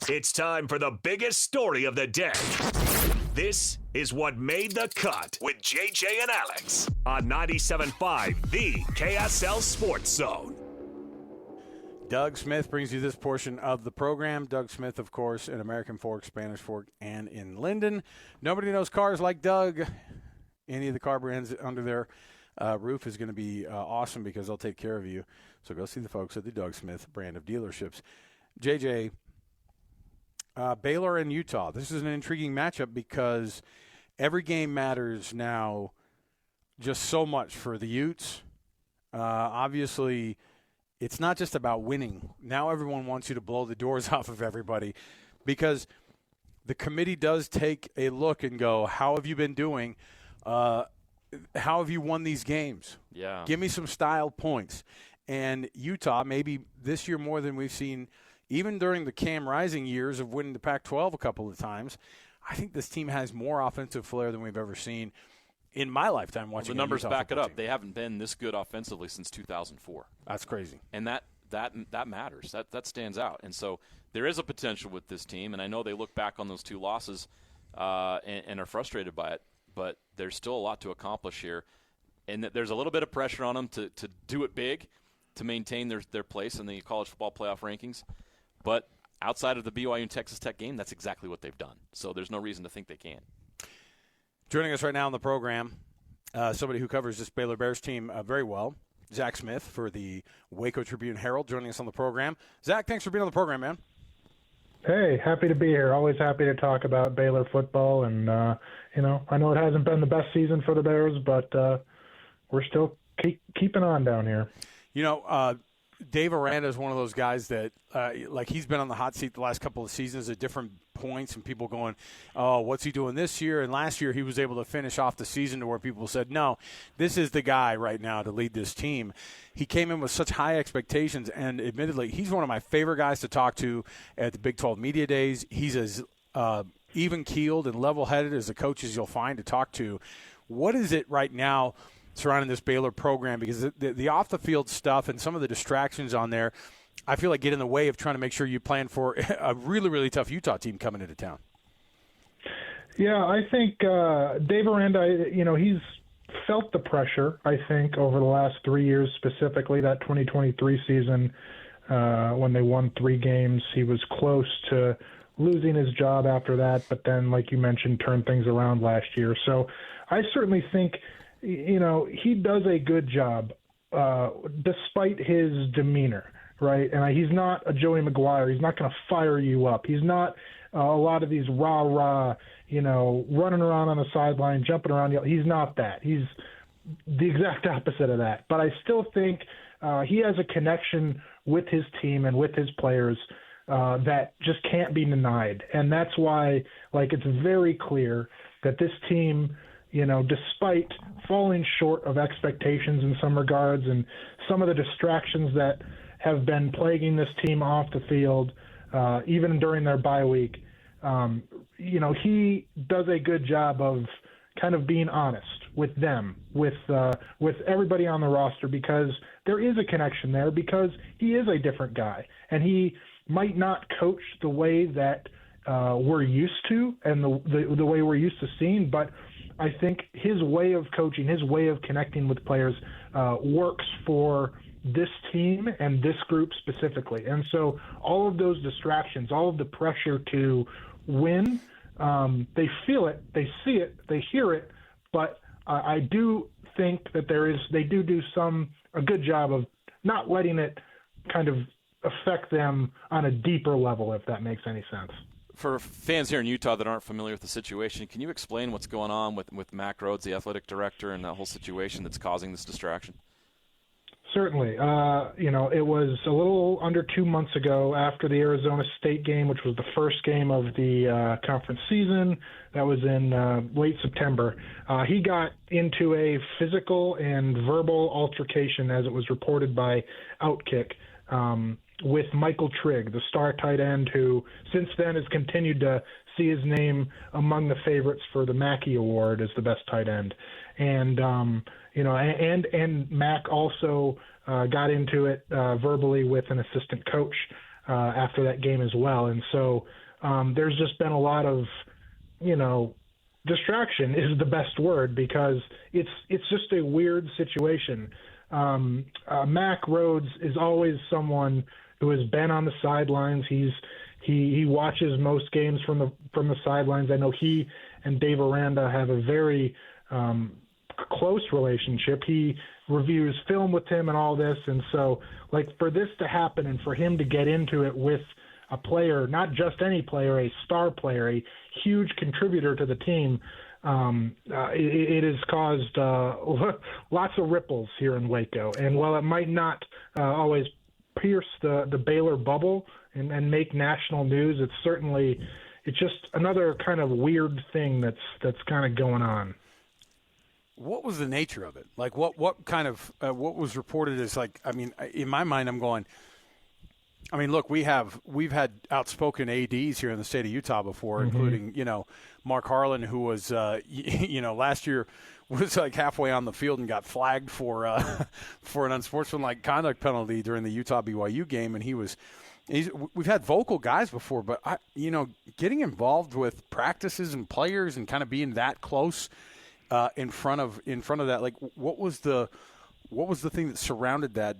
It's time for the biggest story of the day. This is What Made the Cut with JJ and Alex on 97.5, the KSL Sports Zone. Doug Smith brings you this portion of the program. Doug Smith, of course, in American Fork, Spanish Fork, and in Linden. Nobody knows cars like Doug. Any of the car brands under their roof is going to be awesome because they'll take care of you. So go see the folks at the Doug Smith brand of dealerships. JJ, Baylor and Utah. This is an intriguing matchup because every game matters now just so much for the Utes. Obviously, it's not just about winning. Now everyone wants you to blow the doors off of everybody because the committee does take a look and go, how have you been doing? How have you won these games? Yeah. Give me some style points. And Utah, maybe this year more than we've seen, even during the Cam Rising years of winning the Pac-12 a couple of times, I think this team has more offensive flair than we've ever seen in my lifetime watching. The numbers back it up. Team. They haven't been this good offensively since 2004. That's crazy. And that matters. That stands out. And so there is a potential with this team, and I know they look back on those two losses and are frustrated by it, but there's still a lot to accomplish here. And there's a little bit of pressure on them to do it big, to maintain their place in the college football playoff rankings. But outside of the BYU and Texas Tech game, that's exactly what they've done. So there's no reason to think they can't. Joining us right now on the program, somebody who covers this Baylor Bears team very well, Zach Smith for the Waco Tribune-Herald, joining us on the program. Zach, thanks for being on the program, man. Hey, happy to be here. Always happy to talk about Baylor football. And, I know it hasn't been the best season for the Bears, but we're still keeping on down here. Dave Aranda is one of those guys that, he's been on the hot seat the last couple of seasons at different points, and people going, oh, what's he doing this year? And last year he was able to finish off the season to where people said, no, this is the guy right now to lead this team. He came in with such high expectations, and admittedly, he's one of my favorite guys to talk to at the Big 12 Media Days. He's as even-keeled and level-headed as the coaches you'll find to talk to. What is it right now surrounding this Baylor program? Because the off-the-field stuff and some of the distractions on there, I feel like get in the way of trying to make sure you plan for a really, really tough Utah team coming into town. Yeah, I think Dave Aranda, he's felt the pressure, I think, over the last 3 years, specifically that 2023 season when they won 3 games. He was close to losing his job after that, but then, like you mentioned, turned things around last year. So I certainly think he does a good job despite his demeanor, right? And he's not a Joey McGuire. He's not going to fire you up. He's not a lot of these rah-rah, running around on the sideline, jumping around. He's not that. He's the exact opposite of that. But I still think he has a connection with his team and with his players that just can't be denied. And that's why, it's very clear that this team – despite falling short of expectations in some regards and some of the distractions that have been plaguing this team off the field, even during their bye week, he does a good job of kind of being honest with them, with everybody on the roster, because there is a connection there, because he is a different guy, and he might not coach the way that we're used to and the way we're used to seeing, but I think his way of coaching, his way of connecting with players works for this team and this group specifically. And so all of those distractions, all of the pressure to win, they feel it, they see it, they hear it, but I do think that they do a good job of not letting it kind of affect them on a deeper level, if that makes any sense. For fans here in Utah that aren't familiar with the situation, can you explain what's going on with Mack Rhoades, the athletic director, and that whole situation that's causing this distraction? Certainly. It was a little under 2 months ago after the Arizona State game, which was the first game of the conference season. That was in late September. He got into a physical and verbal altercation, as it was reported by Outkick, with Michael Trigg, the star tight end, who since then has continued to see his name among the favorites for the Mackey Award as the best tight end. And Mack also got into it verbally with an assistant coach after that game as well. And so there's just been a lot of, distraction is the best word, because it's just a weird situation. Mack Rhoades is always someone who has been on the sidelines. He watches most games from the sidelines. I know he and Dave Aranda have a very close relationship. He reviews film with him and all this, and so for this to happen and for him to get into it with a player, not just any player, a star player, a huge contributor to the team, it has caused lots of ripples here in Waco. And while it might not always pierce the Baylor bubble and make national news, it's just another kind of weird thing that's kind of going on. What was the nature of it? What kind of what was reported as in my mind, I'm going, look, we've had outspoken ADs here in the state of Utah before, including, Mark Harlan, who was, last year was halfway on the field and got flagged for an unsportsmanlike conduct penalty during the Utah BYU game. And we've had vocal guys before, but getting involved with practices and players and kind of being that close in front of that, what was the thing that surrounded that?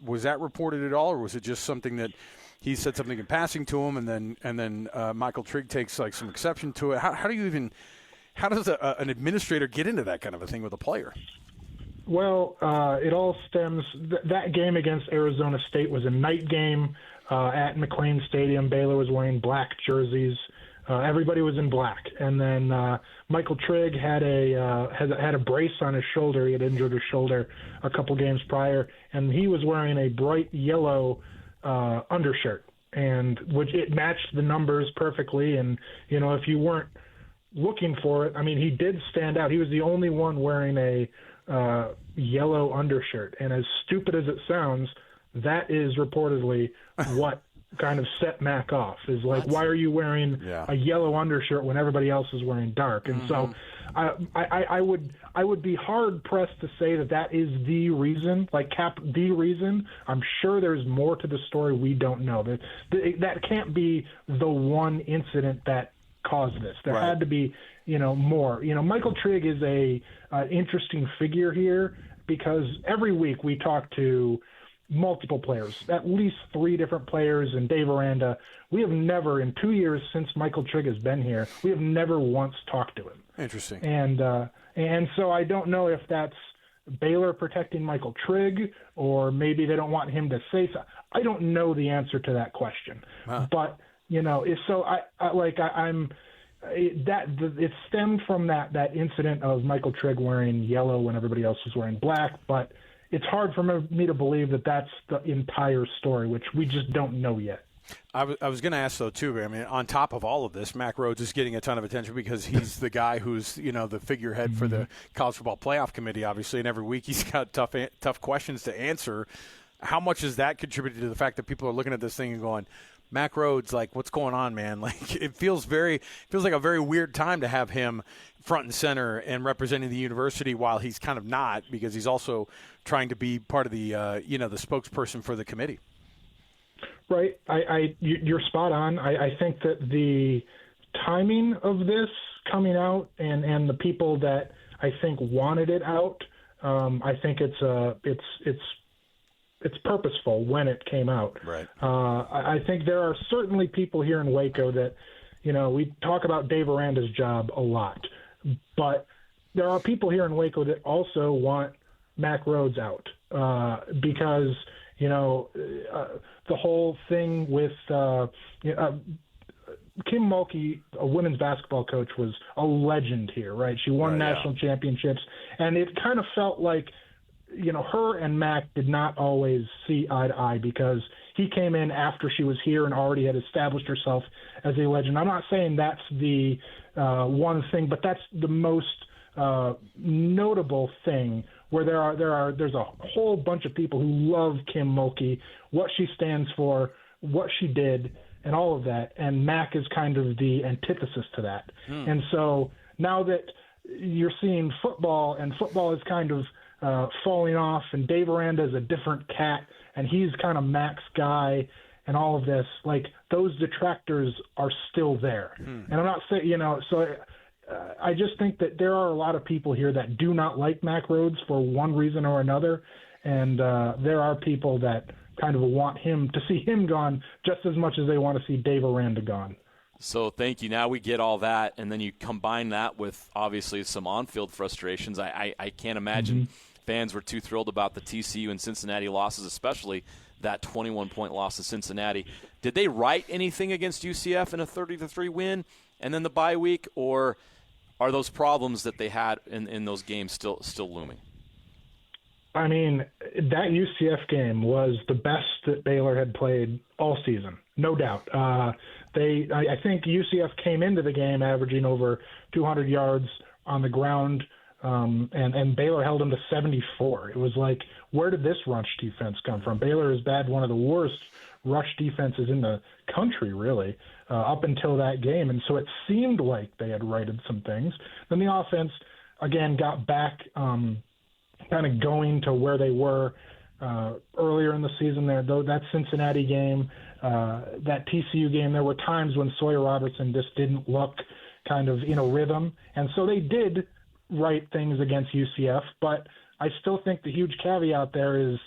Was that reported at all, or was it just something that he said something in passing to him, and then Michael Trigg takes some exception to it? How does an administrator get into that kind of a thing with a player? Well, it all stems. That game against Arizona State was a night game at McLean Stadium. Baylor was wearing black jerseys. Everybody was in black, and then Michael Trigg had a brace on his shoulder. He had injured his shoulder a couple games prior, and he was wearing a bright yellow undershirt, and which it matched the numbers perfectly. And if you weren't looking for it, he did stand out. He was the only one wearing a yellow undershirt, and as stupid as it sounds, that is reportedly what kind of set Mack off, is why are you wearing a yellow undershirt when everybody else is wearing dark? And so I would be hard pressed to say that is the reason, the reason. I'm sure there's more to the story we don't know. That can't be the one incident that caused this. There had to be more. Michael Trigg is a interesting figure here, because every week we talk to multiple players, at least 3 different players, and Dave Aranda. We have never, in 2 years since Michael Trigg has been here, we have never once talked to him. Interesting. And so I don't know if that's Baylor protecting Michael Trigg, or maybe they don't want him to say so. I don't know the answer to that question. But it stemmed from that incident of Michael Trigg wearing yellow when everybody else was wearing black, but it's hard for me to believe that that's the entire story, which we just don't know yet. I was going to ask, though, too, on top of all of this, Mack Rhoades is getting a ton of attention because he's the guy who's, the figurehead for the College Football Playoff Committee, obviously, and every week he's got tough questions to answer. How much has that contributed to the fact that people are looking at this thing and going, Mack Rhoades, what's going on, man? It feels like a very weird time to have him front and center and representing the university, while he's kind of not, because he's also trying to be part of the the spokesperson for the committee. Right. You're spot on. I think that the timing of this coming out and the people that I think wanted it out, I think it's purposeful when it came out. Right. I think there are certainly people here in Waco that, we talk about Dave Aranda's job a lot, but there are people here in Waco that also want Mack Rhoades out because, the whole thing with Kim Mulkey, a women's basketball coach, was a legend here, right? She won national championships, and it kind of felt like, her and Mack did not always see eye to eye, because he came in after she was here and already had established herself as a legend. I'm not saying that's the one thing, but that's the most notable thing, where there's a whole bunch of people who love Kim Mulkey, what she stands for, what she did, and all of that. And Mack is kind of the antithesis to that. And so now that you're seeing football, and football is kind of falling off, and Dave Aranda is a different cat, and he's kind of Mack's guy, and all of this, like those detractors are still there. And I'm not saying, so I just think that there are a lot of people here that do not like Mack Rhoades for one reason or another. And there are people that kind of want to see him gone just as much as they want to see Dave Aranda gone. So thank you. Now we get all that, and then you combine that with obviously some on-field frustrations. I can't imagine fans were too thrilled about the TCU and Cincinnati losses, especially that 21-point loss to Cincinnati. Did they write anything against UCF in a 30-3 win and then the bye week, or are those problems that they had in those games still looming? I mean, that UCF game was the best that Baylor had played all season, no doubt. I think UCF came into the game averaging over 200 yards on the ground, and Baylor held them to 74. It was like, where did this rush defense come from? Baylor has had one of the worst rush defenses in the country, really, up until that game. And so it seemed like they had righted some things. Then the offense, again, got back kind of going to where they were earlier in the season there. Though that Cincinnati game, that TCU game, there were times when Sawyer Robertson just didn't look kind of in a rhythm. And so they did right things against UCF, but I still think the huge caveat there is,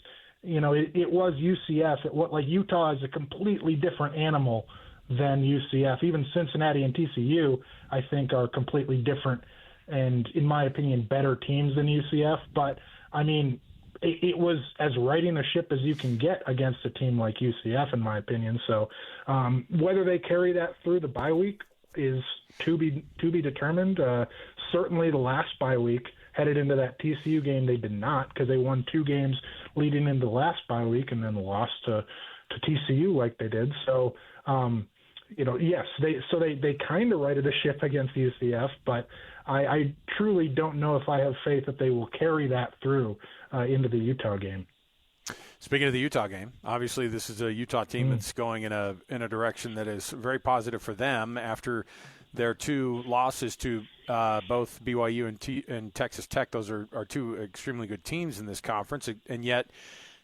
it was UCF. Like Utah is a completely different animal than UCF. Even Cincinnati and TCU, I think, are completely different and, in my opinion, better teams than UCF. But, I mean, it was as righting a ship as you can get against a team like UCF, in my opinion. So whether they carry that through the bye week is to be determined. Certainly the last bye week, headed into that TCU game, they did not, because they won 2 games leading into the last bye week and then lost to TCU like they did. So, yes, they kind of righted a ship against UCF, but I truly don't know if I have faith that they will carry that through into the Utah game. Speaking of the Utah game, obviously this is a Utah team that's going in a direction that is very positive for them after their 2 losses to both BYU and Texas Tech. Those are 2 extremely good teams in this conference, and yet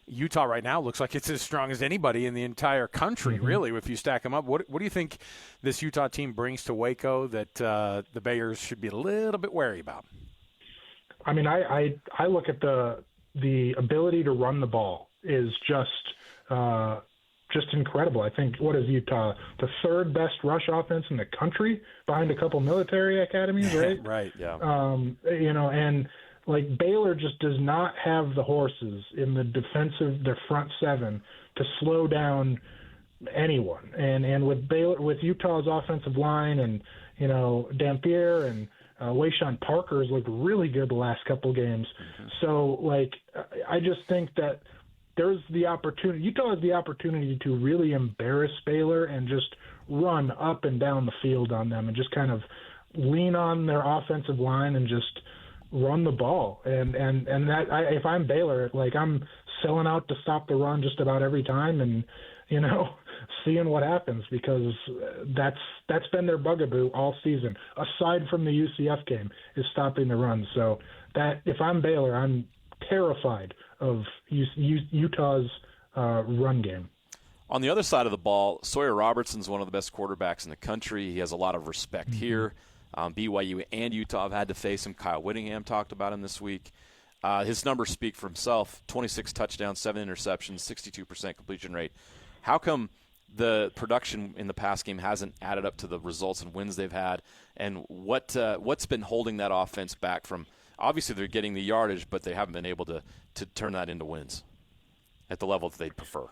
Utah right now looks like it's as strong as anybody in the entire country, really, if you stack them up. What do you think this Utah team brings to Waco that the Bears should be a little bit wary about? I mean, I look at the ability to run the ball is just incredible. I think, what is Utah? The 3rd best rush offense in the country, behind a couple military academies, right? Right, yeah. And like Baylor just does not have the horses in their front 7 to slow down anyone. And with Utah's offensive line and, Dampier and Wayshawn Parker's looked really good the last couple games. So, I just think that there's the opportunity. Utah has the opportunity to really embarrass Baylor and just run up and down the field on them and just kind of lean on their offensive line and just run the ball. And if I'm Baylor, I'm selling out to stop the run just about every time and, seeing what happens, because that's been their bugaboo all season, aside from the UCF game, is stopping the run. So that if I'm Baylor, I'm terrified of Utah's run game. On the other side of the ball, Sawyer Robertson's one of the best quarterbacks in the country. He has a lot of respect here. BYU and Utah have had to face him. Kyle Whittingham talked about him this week. His numbers speak for himself. 26 touchdowns, 7 interceptions, 62% completion rate. How come the production in the pass game hasn't added up to the results and wins they've had? And what's been holding that offense back from – obviously they're getting the yardage, but they haven't been able to turn that into wins at the level that they'd prefer.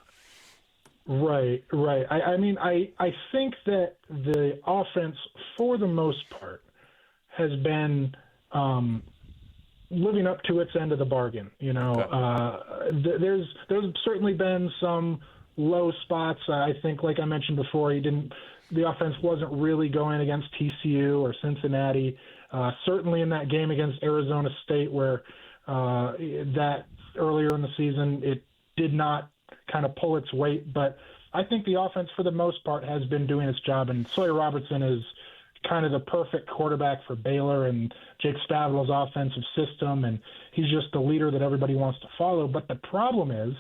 Right. I mean, I think that the offense, for the most part, has been living up to its end of the bargain. Okay. There's certainly been some low spots. I think, like I mentioned before, the offense wasn't really going against TCU or Cincinnati. Certainly in that game against Arizona State, where that earlier in the season, it did not kind of pull its weight. But I think the offense, for the most part, has been doing its job. And Sawyer Robertson is kind of the perfect quarterback for Baylor and Jake Stavel's offensive system. And he's just the leader that everybody wants to follow. But the problem is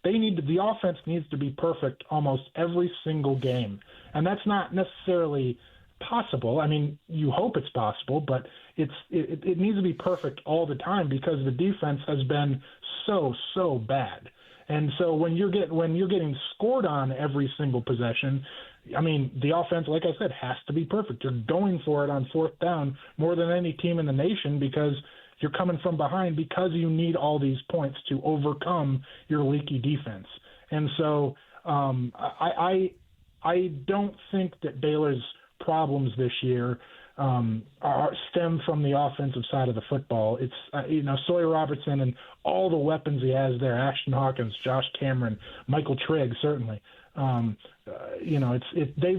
the offense needs to be perfect almost every single game. And that's not necessarily possible. I mean, you hope it's possible, but it needs to be perfect all the time because the defense has been so bad. And so when you're getting scored on every single possession, I mean, the offense, like I said, has to be perfect. You're going for it on fourth down more than any team in the nation because you're coming from behind because you need all these points to overcome your leaky defense. And so I don't think that Baylor's problems this year stem from the offensive side of the football. It's Sawyer Robertson and all the weapons he has there, Ashton Hawkins, Josh Cameron, Michael Trigg, certainly. They've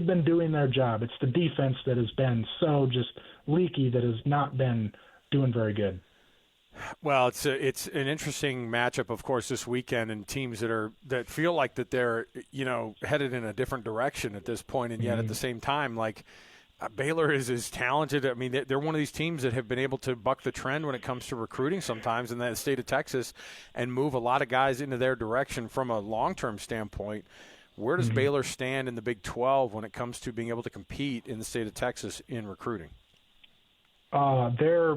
been doing their job. It's the defense that has been so just leaky that has not been doing very good. Well, it's an interesting matchup, of course, this weekend, and teams that feel like that they're headed in a different direction at this point, and yet at the same time, like Baylor is talented. I mean, they're one of these teams that have been able to buck the trend when it comes to recruiting sometimes in the state of Texas and move a lot of guys into their direction from a long-term standpoint. Where does Baylor stand in the Big 12 when it comes to being able to compete in the state of Texas in recruiting? They're,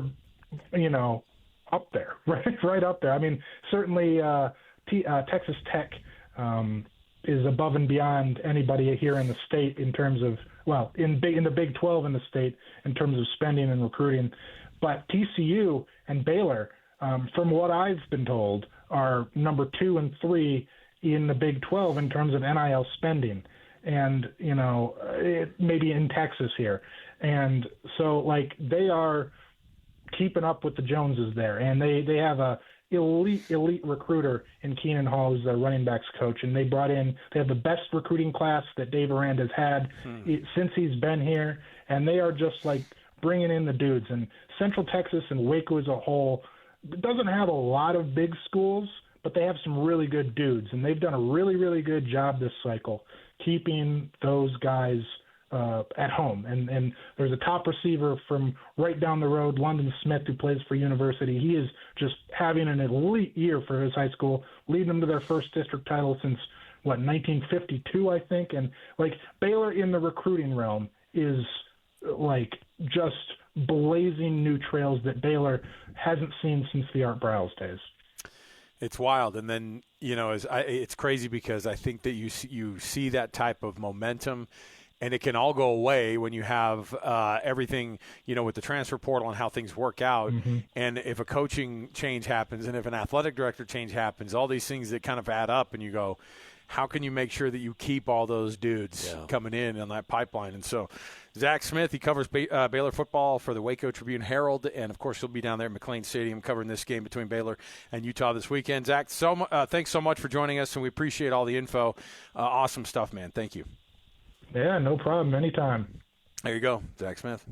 up there, right up there. I mean, certainly Texas Tech is above and beyond anybody here in the state in terms of, in the Big 12 in the state in terms of spending and recruiting. But TCU and Baylor, from what I've been told, are number 2 and 3 in the Big 12 in terms of NIL spending, and maybe in Texas here. And so, they are keeping up with the Joneses there, and they have a elite recruiter in Keenan Hall, who's their running backs coach, and they have the best recruiting class that Dave Aranda has had since he's been here, and they are just bringing in the dudes. And Central Texas and Waco as a whole doesn't have a lot of big schools, but they have some really good dudes, and they've done a really, really good job this cycle keeping those guys at home. And there's a top receiver from right down the road, London Smith, who plays for University. He is just having an elite year for his high school, leading them to their first district title since, 1952, I think. And, Baylor in the recruiting realm is, just blazing new trails that Baylor hasn't seen since the Art Briles days. It's wild, and then it's crazy because I think that you see that type of momentum, and it can all go away when you have everything with the transfer portal and how things work out. And if a coaching change happens, and if an athletic director change happens, all these things that kind of add up, and you go, how can you make sure that you keep all those dudes coming in on that pipeline? And so Zach Smith, he covers Baylor football for the Waco Tribune-Herald, and, of course, he'll be down there at McLean Stadium covering this game between Baylor and Utah this weekend. Zach, thanks so much for joining us, and we appreciate all the info. Awesome stuff, man. Thank you. Yeah, no problem. Anytime. There you go, Zach Smith.